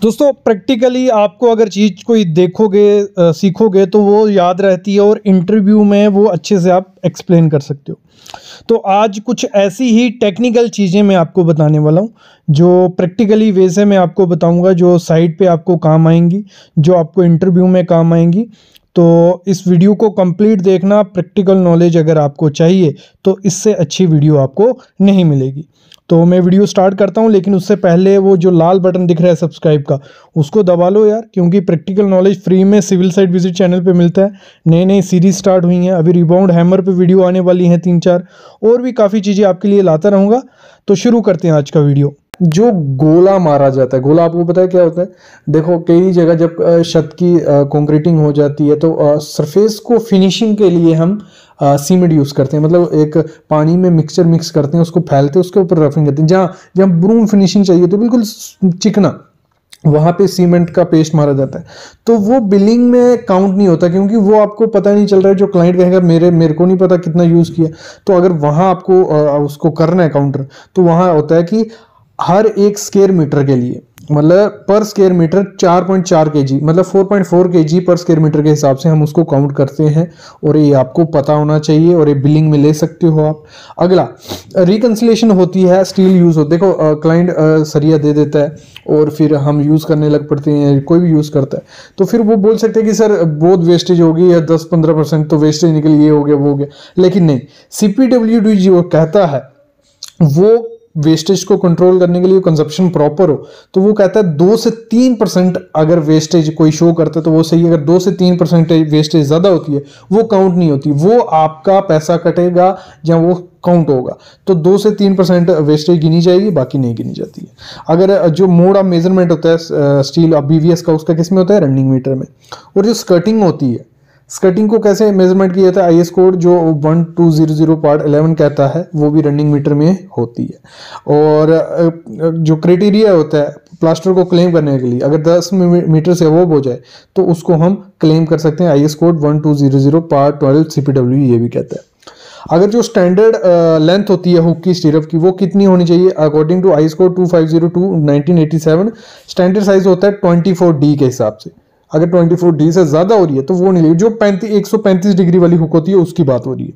दोस्तों प्रैक्टिकली आपको अगर चीज़ कोई देखोगे सीखोगे तो वो याद रहती है और इंटरव्यू में वो अच्छे से आप एक्सप्लेन कर सकते हो। तो आज कुछ ऐसी ही टेक्निकल चीज़ें मैं आपको बताने वाला हूँ जो प्रैक्टिकली वे से मैं आपको बताऊँगा, जो साइट पे आपको काम आएंगी, जो आपको इंटरव्यू में काम आएंगी। तो इस वीडियो को कंप्लीट देखना। प्रैक्टिकल नॉलेज अगर आपको चाहिए तो इससे अच्छी वीडियो आपको नहीं मिलेगी। तो मैं वीडियो स्टार्ट करता हूं, लेकिन उससे पहले वो जो लाल बटन दिख रहा है सब्सक्राइब का, उसको दबा लो यार, क्योंकि प्रैक्टिकल नॉलेज फ्री में सिविल साइट विजिट चैनल पे मिलता है। नई नई सीरीज स्टार्ट हुई हैं, अभी रिबाउंड हैमर पे वीडियो आने वाली हैं 3-4, और भी काफ़ी चीज़ें आपके लिए लाता रहूँगा। तो शुरू करते हैं आज का वीडियो। जो गोला मारा जाता है, गोला आपको पता है क्या होता है? देखो कई जगह जब छत की कंक्रीटिंग हो जाती है तो सरफेस को फिनिशिंग के लिए हम सीमेंट यूज़ करते हैं। मतलब एक पानी में मिक्सचर मिक्स करते हैं, उसको फैलते हैं, उसके ऊपर रफिंग करते हैं। जहाँ जहाँ ब्रूम फिनिशिंग चाहिए तो बिल्कुल चिकना, वहाँ पे सीमेंट का पेस्ट मारा जाता है। तो वो बिलिंग में काउंट नहीं होता, क्योंकि वो आपको पता नहीं चल रहा है। जो क्लाइंट कहेगा मेरे को नहीं पता कितना यूज़ किया। तो अगर वहाँ आपको उसको करना है काउंटर, तो वहाँ होता है कि हर एक स्क्वायर मीटर के लिए, मतलब पर स्क्वायर मीटर 4.4 kg, मतलब 4.4 kg पर स्क्वायर मीटर के हिसाब से हम उसको काउंट करते हैं। और ये आपको पता होना चाहिए, और ये बिलिंग में ले सकते हो आप। अगला रिकंसिलेशन होती है, स्टील यूज हो। देखो क्लाइंट सरिया दे देता है और फिर हम यूज़ करने लग पड़ते हैं, कोई भी यूज़ करता है, तो फिर वो बोल सकते हैं कि सर बहुत वेस्टेज होगी, या 10-15% तो वेस्टेज निकल, ये हो गया वो हो गया। लेकिन नहीं, CPWD जो कहता है वो वेस्टेज को कंट्रोल करने के लिए, कंजप्शन प्रॉपर हो, तो वो कहता है 2 से 3% अगर वेस्टेज कोई शो करता है तो वो सही है। अगर 2 से 3% वेस्टेज ज़्यादा होती है वो काउंट नहीं होती, वो आपका पैसा कटेगा जहाँ वो काउंट होगा। तो 2 से 3% वेस्टेज गिनी जाएगी, बाकी नहीं गिनी जाती है। अगर जो मोड ऑफ मेजरमेंट होता है स्टील BVS का, उसका किस में होता है? रनिंग मीटर में। और जो स्कर्टिंग होती है, स्कर्टिंग को कैसे मेजरमेंट किया जाता है? IS कोड जो 1200 पार्ट 11 कहता है, वो भी रनिंग मीटर में होती है। और जो क्राइटेरिया होता है प्लास्टर को क्लेम करने के लिए, अगर 10 मीटर से अबव हो जाए तो उसको हम क्लेम कर सकते हैं। IS कोड 1200 पार्ट 12 CPW ये भी कहता है। अगर जो स्टैंडर्ड लेंथ होती है हुक की, स्टीरअप की, वो कितनी होनी चाहिए? According to IS code 2502 1987 standard size होता है 24D के हिसाब से। अगर 24D से ज्यादा हो रही है तो वो नहीं लेगी। जो 135 डिग्री वाली हुक होती है उसकी बात हो रही है।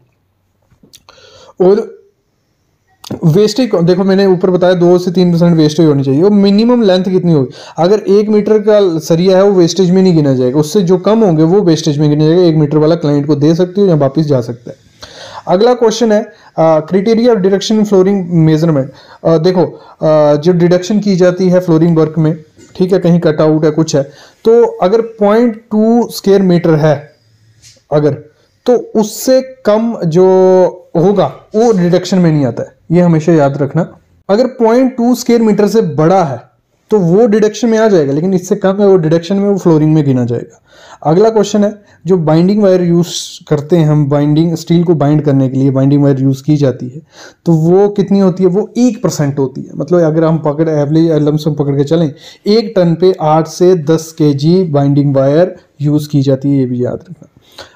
और वेस्टेज देखो, मैंने ऊपर बताया 2 से 3% वेस्टेज होनी चाहिए। और मिनिमम लेंथ कितनी होगी? अगर 1 मीटर का सरिया है वो वेस्टेज में नहीं गिना जाएगा, उससे जो कम होंगे वो वेस्टेज में गिना जाएगा। 1 मीटर वाला क्लाइंट को दे सकते हो या वापिस जा सकता है। अगला क्वेश्चन है criteria of deduction flooring measurement. देखो जो डिडक्शन की जाती है फ्लोरिंग वर्क में, ठीक है, कहीं कट आउट है, कुछ है, तो अगर 0.2 स्क्वायर मीटर है अगर, तो उससे कम जो होगा वो डिडक्शन में नहीं आता है, ये हमेशा याद रखना। अगर 0.2 स्क्वायर मीटर से बड़ा है तो वो डिडक्शन में आ जाएगा, लेकिन इससे कम है वो डिडक्शन में, वो फ्लोरिंग में गिना जाएगा। अगला क्वेश्चन है जो बाइंडिंग वायर यूज करते हैं हम, बाइंडिंग स्टील को बाइंड करने के लिए बाइंडिंग वायर यूज की जाती है, तो वो कितनी होती है? वो 1% होती है। मतलब अगर हम पकड़ एवरेज लमसम पकड़ के चलें, 1 टन पे 8 से 10 kg बाइंडिंग वायर यूज की जाती है, ये भी याद रखना।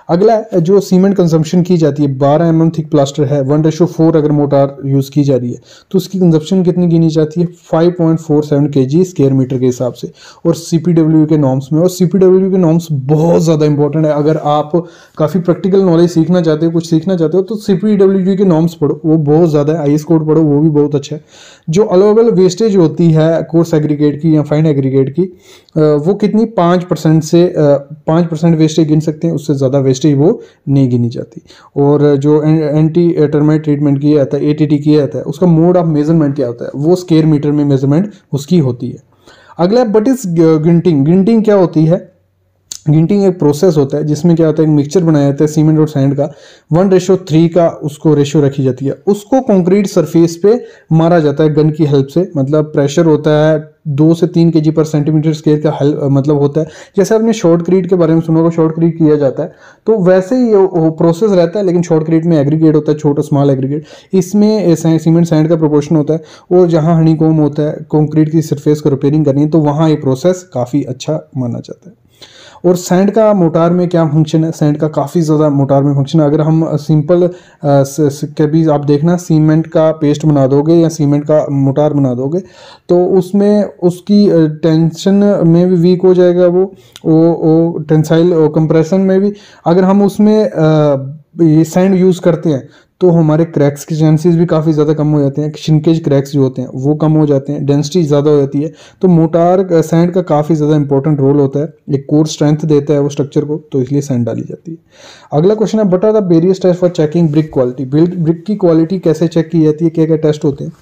अगला जो सीमेंट कंजम्पशन की जाती है, 12 mm थिक प्लास्टर है, 1:4 अगर मोटार यूज़ की जा रही है तो उसकी कंजम्पशन कितनी गिनी जाती है? 5.47 kg स्क्वायर मीटर के हिसाब से, और CPW के नॉर्म्स में। और CPW के नॉर्म्स बहुत ज़्यादा इंपॉर्टेंट है। अगर आप काफ़ी प्रैक्टिकल नॉलेज सीखना चाहते हो, कुछ सीखना चाहते हो, तो CPW के नॉर्म्स पढ़ो, वो बहुत ज़्यादा है। IS कोड पढ़ो, वो भी बहुत अच्छा है। जो अलाउेबल वेस्टेज होती है कोर्स एग्रीगेट की या फाइन एग्रीगेट की, वो कितनी? 5% से 5% वेस्टेज गिन सकते हैं, उससे ज़्यादा वेस्टेज वो नहीं गिनी जाती। और जो एंटी टर्माइट ट्रीटमेंट किया जाता है, ATT किया जाता है, उसका मोड ऑफ मेजरमेंट क्या होता है? वो स्क्वायर मीटर में मेजरमेंट उसकी होती है। अगला बट इज गिंटिंग। गिंटिंग क्या होती है? गिंटिंग एक प्रोसेस होता है जिसमें क्या होता है, एक मिक्सचर बनाया जाता है सीमेंट और सैंड का, 1:3 का उसको रेशियो रखी जाती है। उसको कंक्रीट सरफेस पे मारा जाता है गन की हेल्प से। मतलब प्रेशर होता है 2 से 3 kg पर सेंटीमीटर स्क्वायर का मतलब होता है। जैसे आपने शॉर्टक्रीट के बारे में सुना होगा, शॉर्टक्रीट किया जाता है, तो वैसे ही वो प्रोसेस रहता है। लेकिन शॉर्टक्रीट में एग्रीगेट होता है, छोटा स्मॉल एग्रीगेट, इसमें सीमेंट सैंड का प्रोपोर्शन होता है। और जहाँ हनीकॉम्ब होता है, कंक्रीट की सरफेस को रिपेयरिंग करनी है, तो वहाँ ये प्रोसेस काफ़ी अच्छा माना जाता है। और सैंड का मोटार में क्या फंक्शन है, सैंड का काफ़ी ज़्यादा मोटार में फंक्शन है। अगर हम सिंपल कभी आप देखना सीमेंट का पेस्ट बना दोगे या सीमेंट का मोटार बना दोगे तो उसमें उसकी टेंशन में भी वीक हो जाएगा वो टेंसाइल कंप्रेशन में भी। अगर हम उसमें ये सैंड यूज़ करते हैं तो हमारे क्रैक्स के चांसेस भी काफ़ी ज़्यादा कम हो जाते हैं, श्रिंकेज क्रैक्स जो होते हैं वो कम हो जाते हैं, डेंसिटी ज़्यादा हो जाती है। तो मोटार सैंड का काफ़ी ज़्यादा इंपॉर्टेंट रोल होता है, एक कोर स्ट्रेंथ देता है वो स्ट्रक्चर को, तो इसलिए सैंड डाली जाती है। अगला क्वेश्चन है what are the various test for checking brick quality. Brick की क्वालिटी कैसे चेक की जाती है, क्या क्या टेस्ट होते हैं?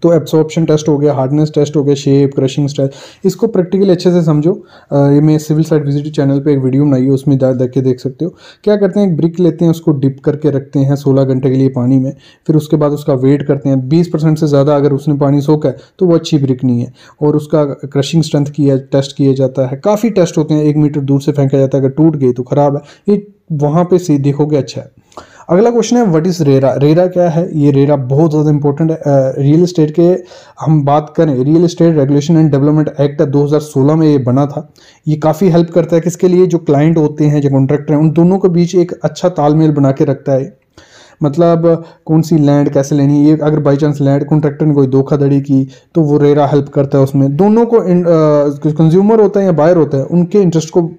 तो एब्सॉर्प्शन टेस्ट हो गया, हार्डनेस टेस्ट हो गया, शेप, क्रशिंग टेस्ट। इसको प्रैक्टिकली अच्छे से समझो। ये मैं सिविल साइट विजिट चैनल पे एक वीडियो बनाई है, उसमें देख के देख सकते हो। क्या करते हैं, एक ब्रिक लेते हैं, उसको डिप करके रखते हैं 16 घंटे के लिए पानी में, फिर उसके बाद उसका वेट करते हैं। 20% से ज़्यादा अगर उसने पानी सोखा है तो वो अच्छी ब्रिक नहीं है। और उसका क्रशिंग स्ट्रेंथ टेस्ट किया जाता है। काफ़ी टेस्ट होते हैं, 1 मीटर दूर से फेंका जाता है, अगर टूट गई तो ख़राब है, ये वहाँ पर से देखोगे अच्छा है। अगला क्वेश्चन है व्हाट इज़ रेरा। रेरा क्या है? ये रेरा बहुत ज़्यादा इंपॉर्टेंट है। रियल एस्टेट के हम बात करें, real estate regulation and development act 2016 में ये बना था। ये काफ़ी हेल्प करता है किसके लिए, जो क्लाइंट होते हैं, जो कॉन्ट्रैक्टर हैं, उन दोनों के बीच एक अच्छा तालमेल बना के रखता है। मतलब कौन सी लैंड कैसे लेनी है, ये अगर बाई चांस लैंड कॉन्ट्रैक्टर ने कोई धोखाधड़ी की तो वो रेरा हेल्प करता है उसमें। दोनों को कंज्यूमर होता है या बायर होता है, उनके इंटरेस्ट को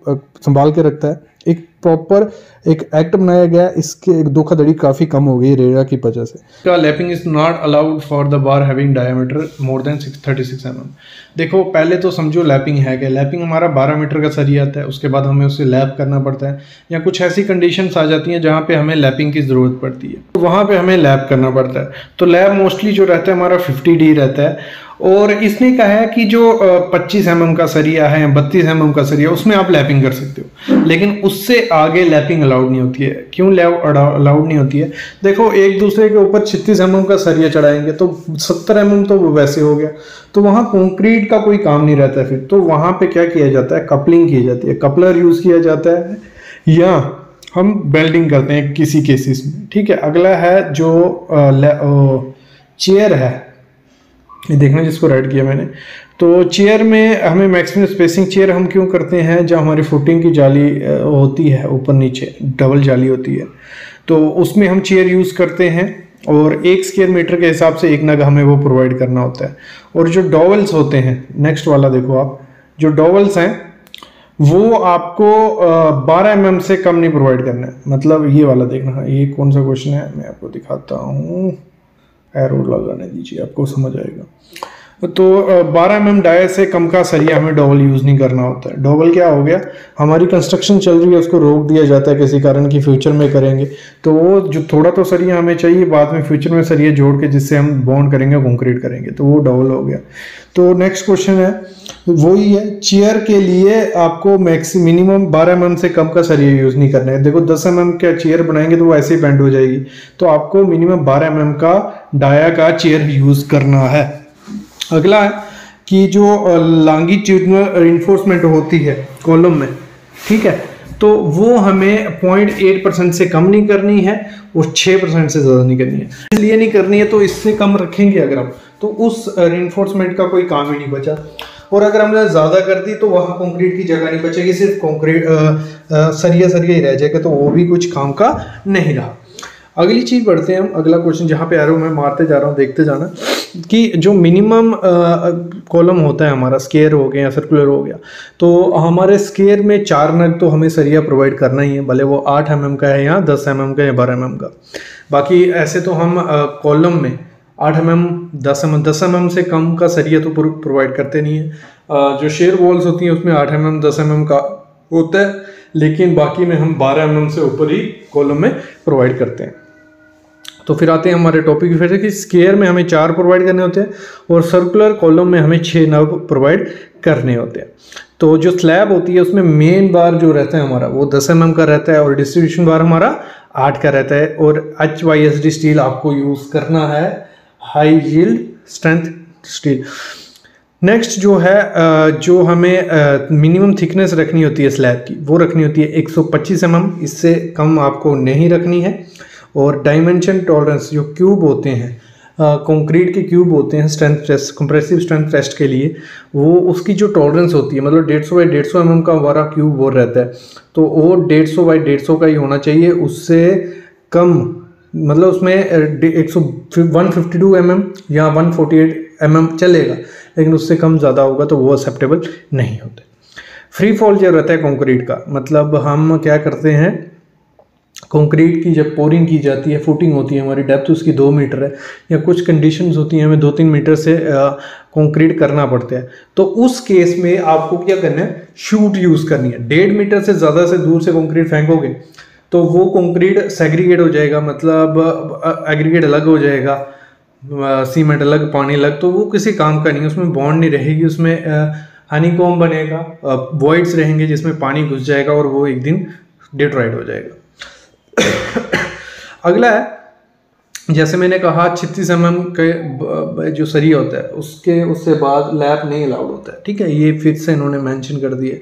संभाल के रखता है। एक प्रॉपर एक एक्ट बनाया गया, इसके एक धोखाधड़ी काफ़ी कम हो गई रेरा की वजह से। का lapping is not allowed for the bar having diameter more than 36 mm। देखो पहले तो समझो लैपिंग है क्या। लैपिंग हमारा 12 मीटर का सरिया आता है, उसके बाद हमें उसे लैप करना पड़ता है, या कुछ ऐसी कंडीशंस आ जाती हैं जहाँ पे हमें लैपिंग की ज़रूरत पड़ती है, तो वहाँ पे हमें लैप करना पड़ता है। तो लैप मोस्टली जो रहता है हमारा 50D रहता है। और इसने कहा है कि जो 25 mm का सरिया है या 32 mm का सरिया, उसमें आप लैपिंग कर सकते हो, लेकिन उससे आगे लैपिंग अलाउड नहीं होती है। क्यों अलाउड नहीं होती है? देखो एक दूसरे के ऊपर 36 mm का सरिया चढ़ाएंगे तो 70 mm तो वैसे हो गया, तो वहाँ कंक्रीट का कोई काम नहीं रहता है। फिर तो वहाँ पे क्या किया जाता है, कपलिंग की जाती है, कपलर यूज़ किया जाता है, या हम बेल्डिंग करते हैं किसी केसेस में। ठीक है। अगला है जो चेयर है, ये देखना जिसको राइट किया मैंने। तो चेयर में हमें मैक्सिमम स्पेसिंग चेयर हम क्यों करते हैं, जहाँ हमारी फुटिंग की जाली होती है ऊपर नीचे डबल जाली होती है, तो उसमें हम चेयर यूज़ करते हैं। और 1 स्क्वायर मीटर के हिसाब से 1 नग हमें वो प्रोवाइड करना होता है। और जो डॉवल्स होते हैं, नेक्स्ट वाला देखो आप, जो डॉवल्स हैं वो आपको 12 mm से कम नहीं प्रोवाइड करना है। मतलब ये वाला देखना, ये कौन सा क्वेश्चन है मैं आपको दिखाता हूँ, एरो लगाने दीजिए आपको समझ आएगा। तो 12 mm डाया से कम का सरिया हमें डबल यूज़ नहीं करना होता है। डबल क्या हो गया, हमारी कंस्ट्रक्शन चल रही है, उसको रोक दिया जाता है किसी कारण की फ्यूचर में करेंगे, तो वो जो थोड़ा तो सरिया हमें चाहिए, बाद में फ्यूचर में सरिया जोड़ के जिससे हम बॉन्ड करेंगे, कंक्रीट करेंगे, तो वो डबल हो गया। तो नेक्स्ट क्वेश्चन है वही है, चेयर के लिए आपको मिनिमम 12 mm से कम का सरिया यूज़ नहीं करना है। देखो 10 mm का चेयर बनाएंगे तो वो ऐसे ही बेंड हो जाएगी, तो आपको मिनिमम 12 mm का डाया का चेयर यूज़ करना है। अगला है कि जो लॉन्गिट्यूडनल रिइंफोर्समेंट होती है कॉलम में, ठीक है, तो वो हमें 0.8% से कम नहीं करनी है और 6% से ज़्यादा नहीं करनी है। इसलिए नहीं करनी है तो इससे कम रखेंगे अगर हम, तो उस रिइंफोर्समेंट का कोई काम ही नहीं बचा। और अगर हमने ज़्यादा कर दी तो वहाँ कंक्रीट की जगह नहीं बचेगी, सिर्फ कंक्रीट सरिया ही रह जाएगा, तो वो भी कुछ काम का नहीं रहा। अगली चीज़ बढ़ते हैं हम, अगला क्वेश्चन जहाँ पे एरो मैं मारते जा रहा हूँ, देखते जाना कि जो मिनिमम कॉलम होता है हमारा, स्क्वायर हो गया या सर्कुलर हो गया, तो हमारे स्क्वायर में 4 नग तो हमें सरिया प्रोवाइड करना ही है, भले वो 8 mm का है या 10 mm का या 12 mm का। बाकी ऐसे तो हम कॉलम में 8 mm 10 mm से कम का सरिया तो प्रोवाइड करते नहीं है। जो शेयर वॉल्स होती हैं उसमें 8 mm 10 mm का होता है, लेकिन बाकी में हम 12 mm से ऊपर ही कॉलम में प्रोवाइड करते हैं। तो फिर आते हैं हमारे टॉपिक की, फिर से कि स्क्वायर में हमें 4 प्रोवाइड करने होते हैं और सर्कुलर कॉलम में हमें 6 नग प्रोवाइड करने होते हैं। तो जो स्लैब होती है उसमें मेन बार जो रहता है हमारा वो 10 mm का रहता है और डिस्ट्रीब्यूशन बार हमारा 8 का रहता है। और HYSD स्टील आपको यूज़ करना है, high yield strength steel. Next जो है जो हमें मिनिमम थिकनेस रखनी होती है स्लैब की, वो रखनी होती है 125 mm, इससे कम आपको नहीं रखनी है। और डायमेंशन टॉलरेंस जो क्यूब होते हैं कंक्रीट के क्यूब होते हैं strength test, compressive strength test के लिए, वो उसकी जो टॉलरेंस होती है, मतलब 150 बाई 150 mm का हमारा क्यूब वो रहता है, तो वो 150 बाई 150 का ही होना चाहिए, उससे कम मतलब उसमें 152 mm या 148 mm चलेगा, लेकिन उससे कम ज़्यादा होगा तो वो एक्सेप्टेबल नहीं होते। फ्री फॉल जो रहता है कंक्रीट का, मतलब हम क्या करते हैं, कंक्रीट की जब पोरिंग की जाती है, फुटिंग होती है, हमारी डेप्थ उसकी 2 मीटर है, या कुछ कंडीशंस होती हैं हमें 2-3 मीटर से कंक्रीट करना पड़ता है, तो उस केस में आपको क्या करना है, शूट यूज़ करनी है। 1.5 मीटर से ज़्यादा से दूर से कंक्रीट फेंकोगे तो वो कंक्रीट सेग्रीगेट हो जाएगा, मतलब एग्रीगेट अलग हो जाएगा, सीमेंट अलग, पानी अलग, तो वो किसी काम का नहीं, उसमें बॉन्ड नहीं रहेगी, उसमें हनीकॉम्ब बनेगा, वॉइड्स रहेंगे जिसमें पानी घुस जाएगा और वो एक दिन डिट्रॉइड हो जाएगा। अगला है, जैसे मैंने कहा 36 mm के जो सरिया होता है उससे बाद लैप नहीं अलाउड होता है, ठीक है, ये फिर से इन्होंने मेंशन कर दिए।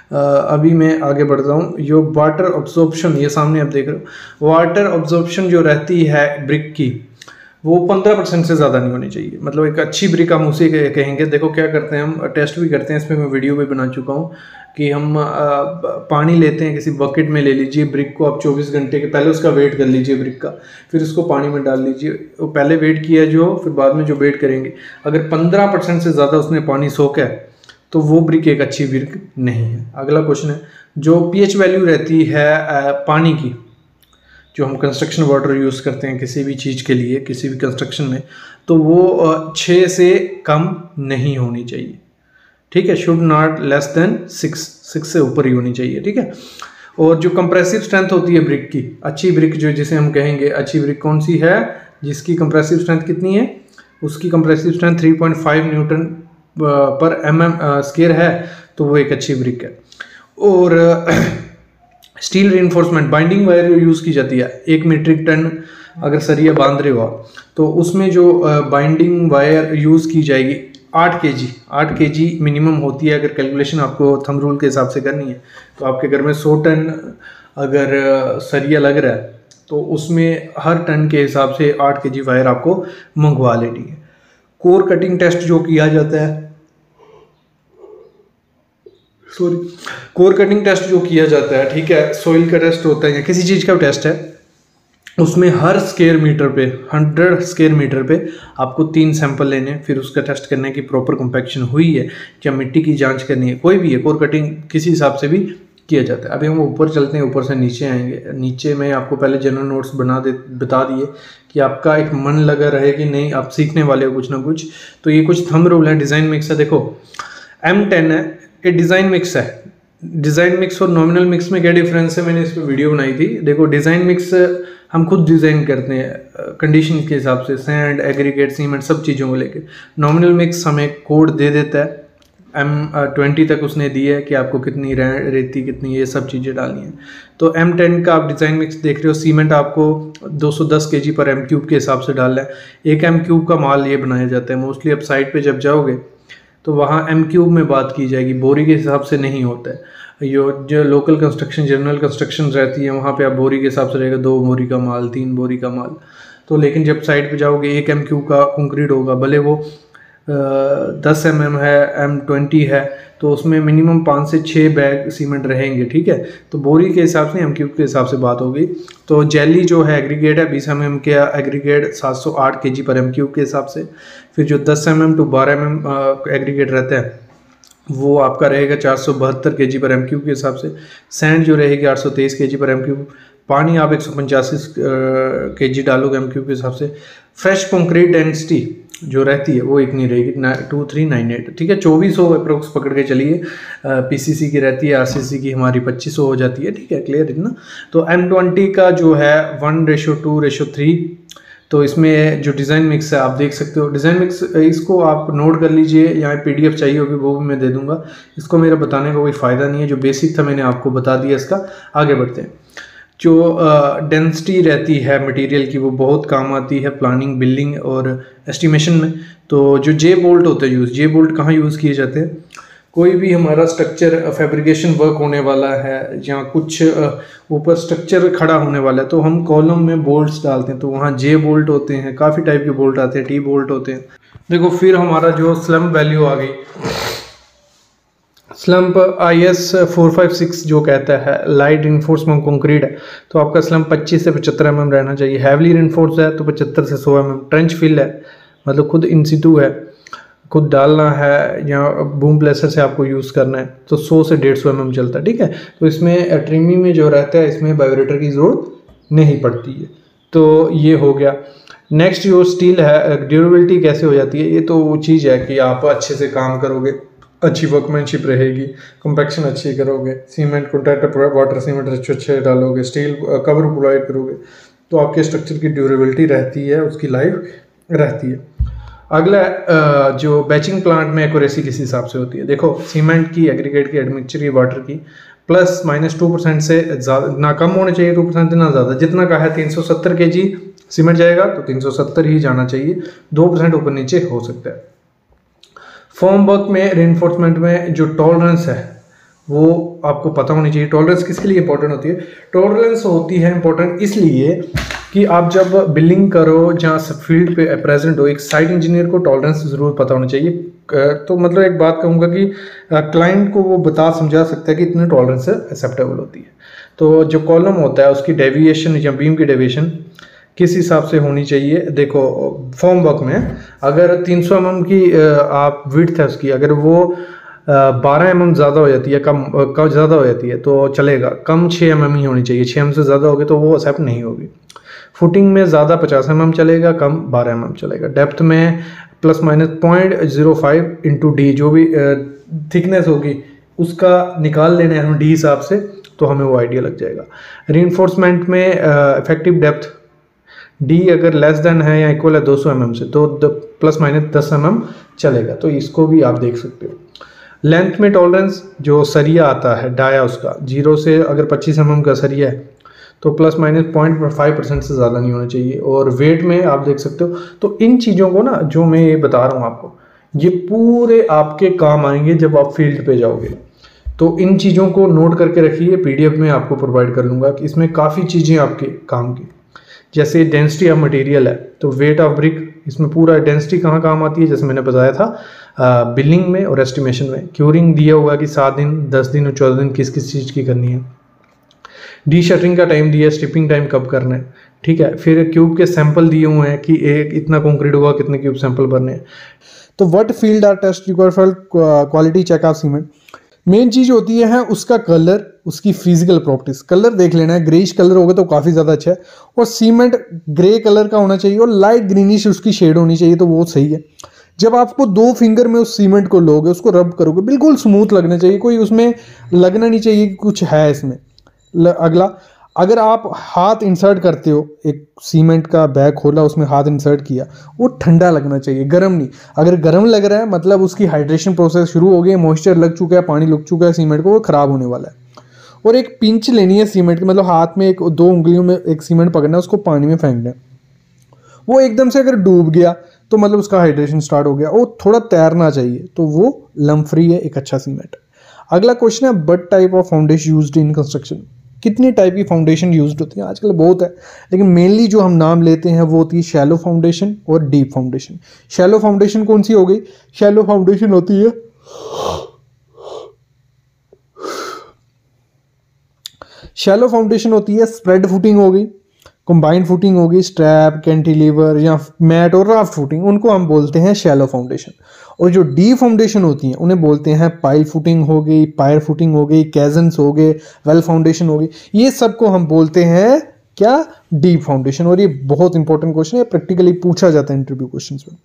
अभी मैं आगे बढ़ता हूँ। जो वाटर ऑब्जॉर्प्शन, ये सामने आप देख रहे हो, वाटर ऑब्जॉर्प्शन जो रहती है ब्रिक की, वो 15% से ज़्यादा नहीं होनी चाहिए। मतलब एक अच्छी ब्रिक हम उसे कहेंगे। देखो क्या करते हैं, हम टेस्ट भी करते हैं, इस पर मैं वीडियो भी बना चुका हूँ कि हम पानी लेते हैं, किसी बकेट में ले लीजिए ब्रिक को, आप 24 घंटे के पहले उसका वेट कर लीजिए ब्रिक का, फिर उसको पानी में डाल लीजिए, वो पहले वेट किया जो, फिर बाद में जो वेट करेंगे, अगर 15% से ज़्यादा उसने पानी सोखा है तो वो ब्रिक एक अच्छी ब्रिक नहीं है। अगला क्वेश्चन है, जो पीएच वैल्यू रहती है पानी की, जो हम कंस्ट्रक्शन वाटर यूज़ करते हैं किसी भी चीज़ के लिए, किसी भी कंस्ट्रक्शन में, तो वो 6 से कम नहीं होनी चाहिए, ठीक है, शुड नॉट लेस देन 6 से ऊपर ही होनी चाहिए, ठीक है। और जो कंप्रेसिव स्ट्रेंथ होती है ब्रिक की, अच्छी ब्रिक जो जिसे हम कहेंगे, अच्छी ब्रिक कौन सी है, जिसकी कंप्रेसिव स्ट्रेंथ कितनी है, उसकी कंप्रेसिव स्ट्रेंथ 3.5 न्यूटन पर स्क्वायर है, तो वो एक अच्छी ब्रिक है। और steel reinforcement binding wire use की जाती है, 1 मीट्रिक टन अगर सरिया बांध रहे हो तो उसमें जो बाइंडिंग वायर यूज़ की जाएगी 8 kg मिनिमम होती है। अगर कैलकुलेशन आपको थंब रूल के हिसाब से करनी है तो आपके घर में 100 टन अगर सरिया लग रहा है तो उसमें हर टन के हिसाब से 8 kg वायर आपको मंगवा लेनी है। कोर कटिंग टेस्ट जो किया जाता है, कोर कटिंग टेस्ट जो किया जाता है, ठीक है, सॉइल का टेस्ट होता है या किसी चीज़ का टेस्ट है, उसमें हर स्क्वायर मीटर पे 100 स्क्वायर मीटर पे आपको 3 सैंपल लेने हैं, फिर उसका टेस्ट करने की प्रॉपर कॉम्पैक्शन हुई है क्या, मिट्टी की जांच करनी है, कोई भी है, कोर कटिंग किसी हिसाब से भी किया जाता है। अभी हम ऊपर चलते हैं, ऊपर से नीचे आएंगे। नीचे में आपको पहले जनरल नोट्स बता दिए कि आपका एक मन लगा रहे कि नहीं, आप सीखने वाले हो कुछ ना कुछ। तो ये कुछ थंब रूल है, डिज़ाइन मिक्स है। देखो M10 है, ये डिज़ाइन मिक्स है। डिज़ाइन मिक्स और नॉमिनल मिक्स में क्या डिफरेंस है, मैंने इस पर वीडियो बनाई थी। देखो डिज़ाइन मिक्स हम खुद डिज़ाइन करते हैं कंडीशन के हिसाब से, सैंड, एग्रीगेट, सीमेंट, सब चीज़ों को लेकर। नॉमिनल मिक्स हमें कोड दे देता है, M20 तक उसने दी है कि आपको कितनी रेती, कितनी ये सब चीज़ें डालनी है। तो M10 का आप डिज़ाइन मिक्स देख रहे हो। सीमेंट आपको 210 kg पर M³ के हिसाब से डालना है। 1 M³ का माल ये बनाया जाता है। मोस्टली आप साइट पे जब जाओगे तो वहाँ M³ में बात की जाएगी, बोरी के हिसाब से नहीं होता है। जो लोकल कंस्ट्रक्शन, जनरल कंस्ट्रक्शन रहती है, वहाँ पे आप बोरी के हिसाब से रहेगा, 2 बोरी का माल, 3 बोरी का माल। तो लेकिन जब साइट पे जाओगे 1 M³ का कंक्रीट होगा, भले वो 10 mm है, M20 है, तो उसमें मिनिमम 5 से 6 बैग सीमेंट रहेंगे, ठीक है। तो बोरी के हिसाब से, M³ के हिसाब से बात होगी। तो जेली जो है एग्रीगेट है 20 mm के एग्रीगेट 708 kg पर M³ के हिसाब से। फिर जो 10 mm टू 12 mm एग्रीगेट रहता है वो आपका रहेगा 472 kg पर M³ के हिसाब से। सैंड जो रहेगी 823 kg पर M³। पानी आप 185 kg डालोगे M³ के हिसाब से। फ्रेश कंक्रीट डेंसिटी जो रहती है वो इतनी रहेगी 2398, ठीक है। 2400 अप्रोक्स पकड़ के चलिए। PCC की रहती है, RCC की हमारी 2500 हो जाती है, ठीक है, क्लियर इतना। तो M20 का जो है 1:2:3। तो इसमें जो डिज़ाइन मिक्स है आप देख सकते हो। डिज़ाइन मिक्स इसको आप नोट कर लीजिए, यहाँ PDF चाहिए होगी वो भी मैं दे दूंगा। इसको मेरा बताने का कोई फ़ायदा नहीं है, जो बेसिक था मैंने आपको बता दिया इसका। आगे बढ़ते हैं। जो डेंसिटी रहती है मटेरियल की वो बहुत काम आती है प्लानिंग, बिल्डिंग और एस्टिमेशन में। तो जो J बोल्ट होते हैं यूज़, J बोल्ट कहाँ यूज़ किए जाते हैं, कोई भी हमारा स्ट्रक्चर फैब्रिकेशन वर्क होने वाला है या कुछ ऊपर स्ट्रक्चर खड़ा होने वाला है तो हम कॉलम में बोल्ट्स डालते हैं, तो वहाँ जे बोल्ट होते हैं, काफ़ी टाइप के बोल्ट आते हैं, टी बोल्ट होते हैं। देखो फिर हमारा जो स्लम्प वैल्यू आ गई, स्लम्प IS 456 जो कहता है लाइट रिइंफोर्समेंट कंक्रीट है तो आपका स्लम्प 25 से 75 mm रहना चाहिए। हैवली रिइंफोर्स्ड है तो 75 से 100 mm। ट्रेंच फिल है मतलब खुद इन सिटू है, खुद डालना है या बूम प्लेसर से आपको यूज़ करना है तो 100 से 150 mm चलता है, ठीक है। तो इसमें ट्रिमिंग में जो रहता है इसमें वाइब्रेटर की ज़रूरत नहीं पड़ती है। तो ये हो गया। नेक्स्ट जो स्टील है, ड्यूरेबिलिटी कैसे हो जाती है, ये तो वो चीज़ है कि आप अच्छे से काम करोगे, अच्छी वर्कमैनशिप रहेगी, कंपैक्शन अच्छी करोगे, सीमेंट कॉन्टैक्ट वाटर सीमेंट अच्छे डालोगे, स्टील कवर प्रोवाइड करोगे तो आपके स्ट्रक्चर की ड्यूरेबिलिटी रहती है, उसकी लाइफ रहती है। अगला जो बैचिंग प्लांट में एक्यूरेसी किस हिसाब से होती है, देखो सीमेंट की, एग्रीगेट की, एडमिक्सचर की, वाटर की ±2% से ज़्यादा ना कम होने चाहिए, 2% ना ज़्यादा। जितना का है 370 kg सीमेंट जाएगा तो 370 ही जाना चाहिए, 2% ऊपर नीचे हो सकता है। फॉर्म वर्क में रिइंफोर्समेंट में जो टॉलरेंस है वो आपको पता होनी चाहिए। टॉलरेंस किसके लिए इंपॉर्टेंट होती है? टॉलरेंस होती है इंपॉर्टेंट इसलिए कि आप जब बिल्डिंग करो जहाँ फील्ड पे प्रेजेंट हो, एक साइट इंजीनियर को टॉलरेंस ज़रूर पता होना चाहिए। तो मतलब एक बात कहूँगा कि क्लाइंट को वो बता समझा सकता है कि इतनी टॉलरेंस एक्सेप्टेबल होती है। तो जो कॉलम होता है उसकी डेविएशन या बीम की डेविएशन किस हिसाब से होनी चाहिए, देखो फॉर्म वर्क में अगर 300 mm की आप विड्थ है उसकी, अगर वो 12 mm ज़्यादा हो जाती है, कम ज़्यादा हो जाती है तो चलेगा, कम 6 mm ही होनी चाहिए। 6 mm से ज़्यादा होगी तो वो एक्सेप्ट नहीं होगी। फुटिंग में ज़्यादा 50 mm चलेगा, कम 12 mm चलेगा। डेप्थ में ±0.05 × D जो भी थिकनेस होगी उसका निकाल लेना है हम D हिसाब से तो हमें वो आइडिया लग जाएगा। रीइंफोर्समेंट में इफेक्टिव डेप्थ D अगर लेस देन है या इक्वल है 200 mm से तो ±10 mm चलेगा, तो इसको भी आप देख सकते हो। लेंथ में टॉलरेंस जो सरिया आता है डाया उसका 0 से अगर 25 mm का सरिया है तो ±0.5% से ज़्यादा नहीं होना चाहिए। और वेट में आप देख सकते हो। तो इन चीज़ों को ना जो मैं ये बता रहा हूँ आपको, ये पूरे आपके काम आएंगे जब आप फील्ड पे जाओगे। तो इन चीज़ों को नोट करके रखिए, PDF में आपको प्रोवाइड कर लूँगा कि इसमें काफ़ी चीज़ें आपके काम की, जैसे डेंसिटी ऑफ मटेरियल है तो वेट ऑफ ब्रिक, इसमें पूरा डेंसिटी कहाँ काम आती है, जैसे मैंने बताया था बिलिंग में और एस्टिमेशन में। क्यूरिंग दिया होगा कि 7 दिन, 10 दिन और 14 दिन किस किस चीज़ की करनी है। डी शटरिंग का टाइम दिया है, स्ट्रिपिंग टाइम कब करना है, ठीक है। फिर क्यूब के सैंपल दिए हुए हैं कि एक इतना कंक्रीट होगा, कितने क्यूब सैंपल भरने हैं। तो what field are test required for quality check of cement? Main चीज़ होती है उसका कलर, उसकी फिजिकल प्रॉपर्टीज। कलर देख लेना है, ग्रेइश कलर होगा तो काफ़ी ज़्यादा अच्छा है, और सीमेंट ग्रे कलर का होना चाहिए और लाइट ग्रीनिश उसकी शेड होनी चाहिए, तो वो सही है। जब आपको 2 फिंगर में उस सीमेंट को लोगे, उसको रब करोगे, बिल्कुल स्मूथ लगना चाहिए, कोई उसमें लगना नहीं चाहिए कि कुछ है इसमें। अगला, अगर आप हाथ इंसर्ट करते हो, एक सीमेंट का बैग खोला, उसमें हाथ इंसर्ट किया, वो ठंडा लगना चाहिए, गर्म नहीं। अगर गर्म लग रहा है मतलब उसकी हाइड्रेशन प्रोसेस शुरू हो गई, मॉइस्चर लग चुका है, पानी लग चुका है सीमेंट को, वो ख़राब होने वाला है। और एक पिंच लेनी है सीमेंट की, मतलब हाथ में 2 उंगलियों में एक सीमेंट पकड़ना है, उसको पानी में फेंकना है। वो एकदम से अगर डूब गया तो मतलब उसका हाइड्रेशन स्टार्ट हो गया, वो थोड़ा तैरना चाहिए, तो वो लम्प फ्री है, एक अच्छा सीमेंट। अगला क्वेश्चन है, but type of foundation used in construction? कितनी टाइप की फाउंडेशन यूज्ड होती है? आजकल बहुत है, लेकिन मेनली जो हम नाम लेते हैं वो होती है शैलो फाउंडेशन और डीप फाउंडेशन। शैलो फाउंडेशन कौन सी हो गई? शैलो फाउंडेशन होती है शैलो फाउंडेशन होती है स्प्रेड फुटिंग हो गई, कंबाइंड फुटिंग हो गई, स्ट्रैप, कैंटिलीवर या मैट और राफ्ट फुटिंग, उनको हम बोलते हैं शैलो फाउंडेशन। और जो डीप फाउंडेशन होती हैं उन्हें बोलते हैं पाइल फुटिंग हो गई, पायर फुटिंग हो गई, कैजन्स हो गए, वेल फाउंडेशन हो गई, ये सब को हम बोलते हैं क्या? Deep foundation. और ये बहुत इंपॉर्टेंट क्वेश्चन है, प्रैक्टिकली पूछा जाता है इंटरव्यू क्वेश्चंस में।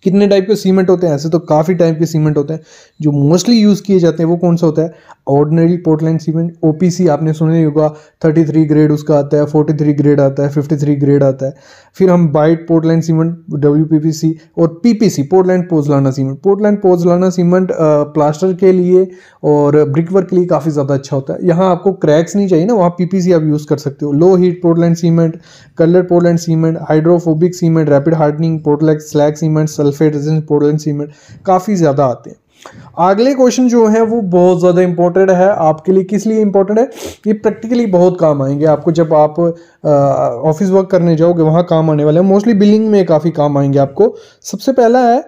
कितने टाइप के सीमेंट होते हैं? ऐसे तो काफ़ी टाइप के सीमेंट होते हैं, जो मोस्टली यूज़ किए जाते हैं वो कौन सा होता है? ऑर्डिनरी पोर्टलैंड सीमेंट, OPC आपने सुना ही होगा, 33 ग्रेड उसका आता है, 43 ग्रेड आता है, 53 ग्रेड आता है। फिर हम बाइट पोर्टलैंड सीमेंट, WPPC, और PPC Portland pozzolana cement. Portland pozzolana cement plaster के लिए और ब्रिक वर्क के लिए काफ़ी ज़्यादा अच्छा होता है। यहाँ आपको क्रैक्स नहीं चाहिए ना, वहाँ PPC आप यूज़ कर सकते हो। Low heat Portland cement, colour Portland cement, hydrophobic cement, rapid hardening Portland slag cement, sulphate resistant Portland cement, काफ़ी ज़्यादा आते हैं। अगले क्वेश्चन जो है वो बहुत ज़्यादा इंपॉर्टेंट है आपके लिए। किस लिए इंपॉर्टेंट है? ये प्रैक्टिकली बहुत काम आएंगे आपको जब आप ऑफिस वर्क करने जाओगे, वहाँ काम आने वाले हैं। मोस्टली बिलिंग में काफ़ी काम आएंगे आपको। सबसे पहला है